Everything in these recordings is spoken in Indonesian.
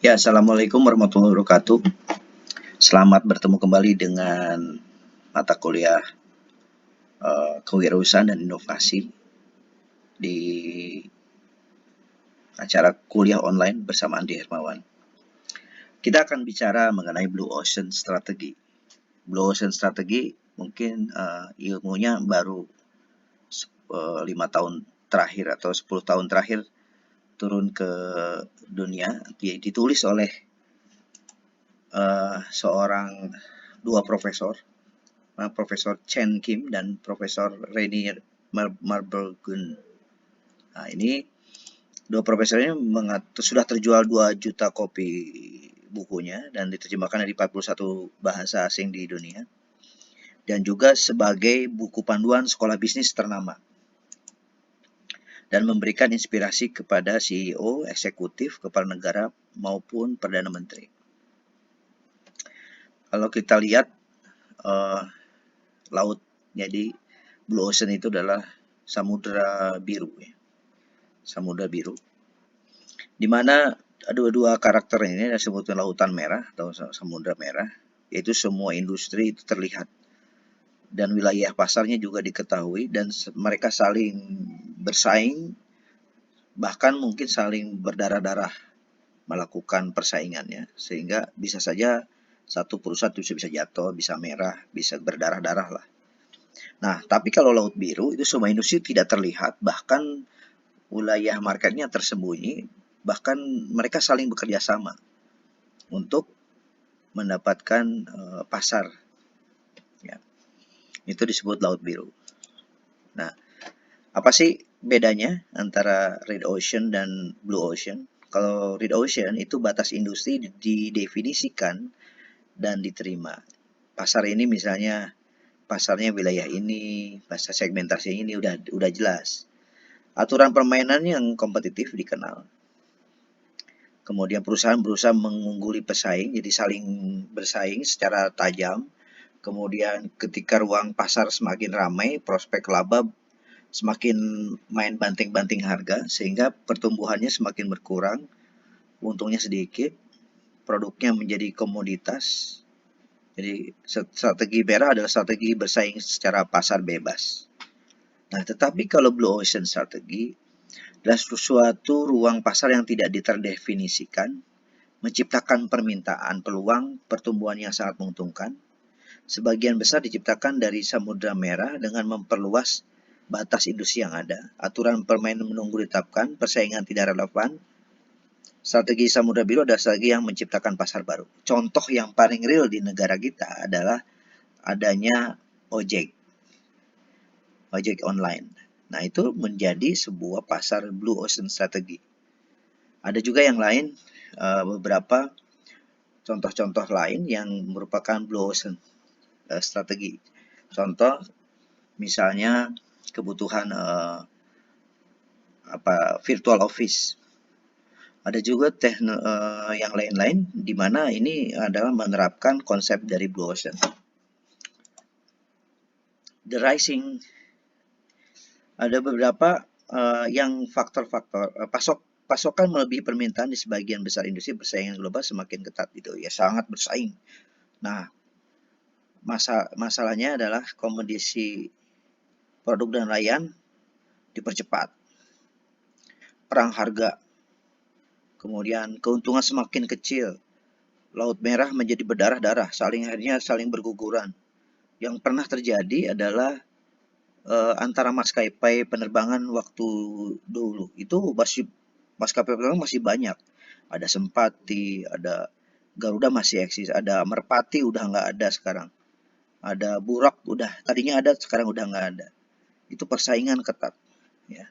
Ya, Assalamualaikum warahmatullahi wabarakatuh. Selamat bertemu kembali dengan mata kuliah Kewirausahaan dan Inovasi di acara kuliah online bersama Andi Hermawan. Kita akan bicara mengenai Blue Ocean Strategy. Blue Ocean Strategy mungkin ilmunya baru 5 tahun terakhir atau 10 tahun terakhir turun ke dunia. Ditulis oleh dua profesor, Profesor Chen Kim dan Profesor Rainier Marbergen. Nah, ini dua profesor ini sudah terjual 2 juta kopi bukunya dan diterjemahkan dari 41 bahasa asing di dunia, dan juga sebagai buku panduan sekolah bisnis ternama, dan memberikan inspirasi kepada CEO, eksekutif, kepala negara maupun Perdana Menteri. Kalau kita lihat laut, jadi Blue Ocean itu adalah samudra biru, ya. Samudra biru, di mana dua karakter ini disebutkan lautan merah atau samudra merah, yaitu semua industri itu terlihat dan wilayah pasarnya juga diketahui, dan mereka saling bersaing, bahkan mungkin saling berdarah-darah melakukan persaingannya, sehingga bisa saja satu perusahaan bisa jatuh, bisa merah, bisa berdarah-darah lah. Nah, tapi kalau laut biru itu semua industri tidak terlihat, bahkan wilayah marketnya tersembunyi, bahkan mereka saling bekerja sama untuk mendapatkan pasar. Ya. Itu disebut laut biru. Nah, apa sih bedanya antara Red Ocean dan Blue Ocean? Kalau Red Ocean itu batas industri didefinisikan dan diterima. Pasar ini misalnya pasarnya wilayah ini, pasar segmentasi ini udah jelas. Aturan permainan yang kompetitif dikenal. Kemudian perusahaan berusaha mengungguli pesaing, jadi saling bersaing secara tajam. Kemudian ketika ruang pasar semakin ramai, prospek laba semakin main banting-banting harga, sehingga pertumbuhannya semakin berkurang, untungnya sedikit, produknya menjadi komoditas. Jadi strategi merah adalah strategi bersaing secara pasar bebas. Nah, tetapi kalau Blue Ocean Strategy adalah suatu ruang pasar yang tidak terdefinisikan, menciptakan permintaan peluang pertumbuhan yang sangat menguntungkan. Sebagian besar diciptakan dari Samudra Merah dengan memperluas batas industri yang ada. Aturan permainan menunggu ditetapkan, persaingan tidak relevan. Strategi Samudra Biru adalah strategi yang menciptakan pasar baru. Contoh yang paling real di negara kita adalah adanya ojek online. Nah, itu menjadi sebuah pasar Blue Ocean Strategy. Ada juga yang lain, beberapa contoh-contoh lain yang merupakan Blue Ocean strategi. Contoh, misalnya kebutuhan virtual office. Ada juga yang lain-lain di mana ini adalah menerapkan konsep dari Blue Ocean. The rising, ada beberapa yang faktor-faktor pasokan melebihi permintaan di sebagian besar industri, persaingan global semakin ketat gitu ya, sangat bersaing. Nah, masalahnya adalah komodisi produk dan layan dipercepat, perang harga, kemudian keuntungan semakin kecil, laut merah menjadi berdarah-darah, akhirnya saling berguguran. Yang pernah terjadi adalah antara maskapai penerbangan waktu dulu itu maskapai penerbangan masih banyak. Ada Sempati, ada Garuda masih eksis, ada Merpati udah nggak ada sekarang, ada Burak tadinya ada sekarang udah nggak ada. Itu persaingan ketat, ya.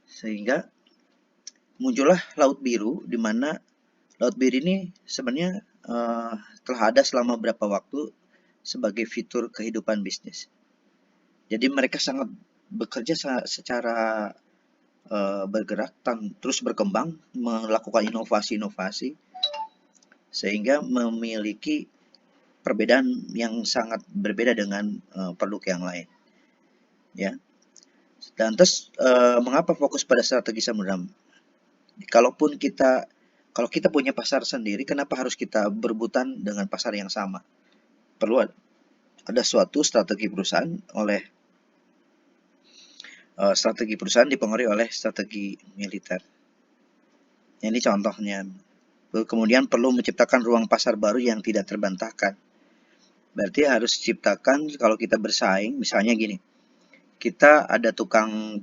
Sehingga muncullah laut biru, di mana laut biru ini sebenarnya telah ada selama beberapa waktu sebagai fitur kehidupan bisnis. Jadi mereka sangat bekerja secara bergerak terus berkembang, melakukan inovasi-inovasi, sehingga memiliki perbedaan yang sangat berbeda dengan produk yang lain, ya. Dan terus mengapa fokus pada strategi Samudra? Kalaupun kita Kalau kita punya pasar sendiri, kenapa harus kita berebutan dengan pasar yang sama? Perlu ada suatu strategi perusahaan strategi perusahaan dipengaruhi oleh strategi militer. Ini contohnya. Kemudian perlu menciptakan ruang pasar baru yang tidak terbantahkan. Berarti harus ciptakan kalau kita bersaing, misalnya gini, kita ada tukang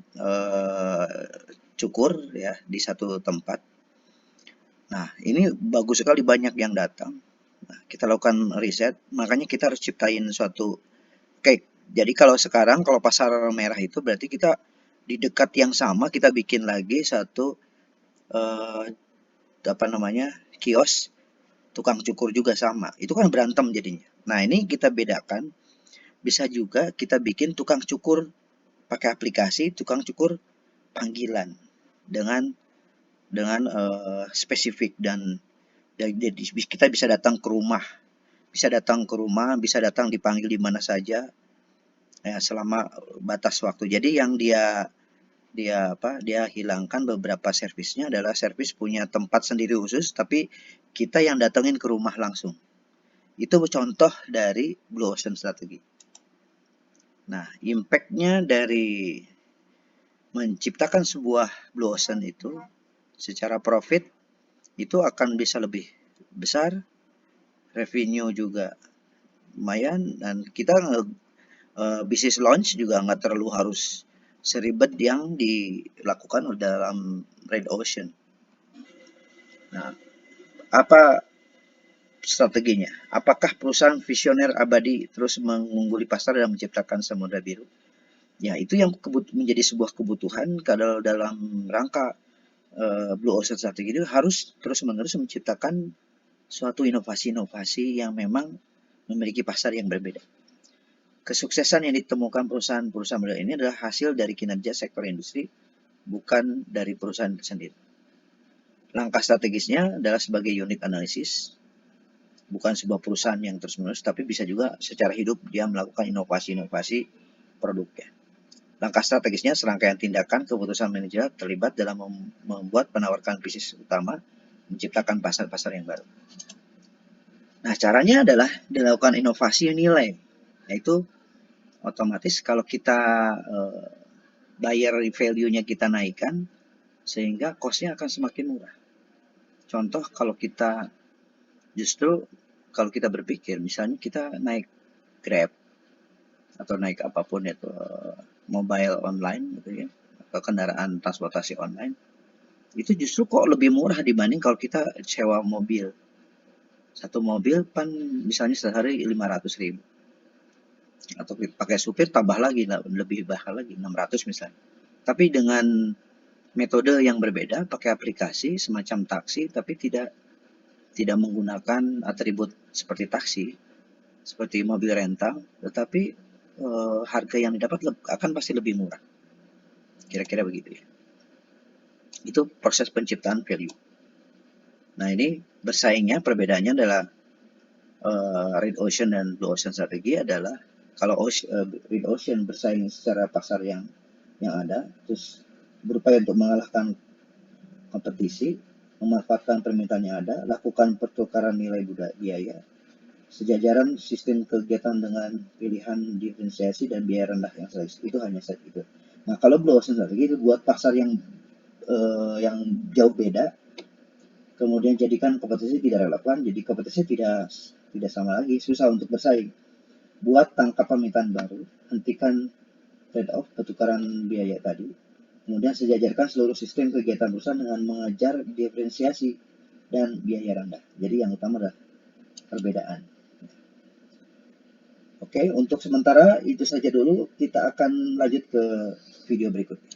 cukur ya di satu tempat. Nah, ini bagus sekali, banyak yang datang. Nah, kita lakukan riset, makanya kita harus ciptain suatu cake. Jadi kalau sekarang kalau pasar merah itu berarti kita di dekat yang sama kita bikin lagi satu kios tukang cukur juga sama. Itu kan berantem jadinya. Nah, ini kita bedakan. Bisa juga kita bikin tukang cukur pakai aplikasi, tukang cukur panggilan dengan spesifik dan kita bisa datang ke rumah, bisa datang dipanggil di mana saja ya, selama batas waktu. Jadi yang dia hilangkan beberapa servisnya adalah servis punya tempat sendiri khusus, tapi kita yang datengin ke rumah langsung. Itu contoh dari Blue Ocean Strategy. Nah, impact-nya dari menciptakan sebuah Blue Ocean itu secara profit itu akan bisa lebih besar, revenue juga lumayan, dan kita bisnis launch juga nggak terlalu harus seribet yang dilakukan dalam Red Ocean. Nah, apa strateginya? Apakah perusahaan visioner abadi terus mengungguli pasar dan menciptakan samudra biru? Ya, itu yang menjadi sebuah kebutuhan kalau dalam rangka Blue Ocean Strategy itu harus terus-menerus menciptakan suatu inovasi-inovasi yang memang memiliki pasar yang berbeda. Kesuksesan yang ditemukan perusahaan-perusahaan ini adalah hasil dari kinerja sektor industri, bukan dari perusahaan sendiri. Langkah strategisnya adalah sebagai unit analisis, bukan sebuah perusahaan yang terus-menerus, tapi bisa juga secara hidup dia melakukan inovasi-inovasi produknya. Langkah strategisnya serangkaian tindakan keputusan manajer terlibat dalam membuat penawarkan bisnis utama, menciptakan pasar-pasar yang baru. Nah, caranya adalah dilakukan inovasi nilai, yaitu otomatis kalau kita buyer value-nya kita naikkan, sehingga cost-nya akan semakin murah. Contoh kalau kita berpikir, misalnya kita naik Grab atau naik apapun itu mobile online gitu ya, atau kendaraan transportasi online, itu justru kok lebih murah dibanding kalau kita sewa mobil. Satu mobil kan misalnya sehari 500.000, atau pakai supir tambah lagi lebih mahal lagi 600 misalnya. Tapi dengan metode yang berbeda, pakai aplikasi semacam taksi, tapi tidak menggunakan atribut seperti taksi, seperti mobil rental, tetapi harga yang didapat akan pasti lebih murah. Kira-kira begitu ya. Itu proses penciptaan value. Nah, ini bersaingnya, perbedaannya adalah Red Ocean dan Blue Ocean strategi adalah kalau Red Ocean bersaing secara pasar yang ada, terus berupaya untuk mengalahkan kompetisi, memanfaatkan permintaan yang ada, lakukan pertukaran nilai biaya, sejajaran sistem kegiatan dengan pilihan diferensiasi dan biaya rendah yang selesai. Itu hanya set itu. Nah, kalau Blue Ocean strategi itu buat pasar yang jauh beda, kemudian jadikan kompetisi tidak relevan, jadi kompetisi tidak sama lagi, susah untuk bersaing. Buat tangkap permintaan baru, hentikan trade-off pertukaran biaya tadi, kemudian sejajarkan seluruh sistem kegiatan perusahaan dengan mengejar diferensiasi dan biaya rendah. Jadi yang utama adalah perbedaan. Oke, untuk sementara itu saja dulu. Kita akan lanjut ke video berikutnya.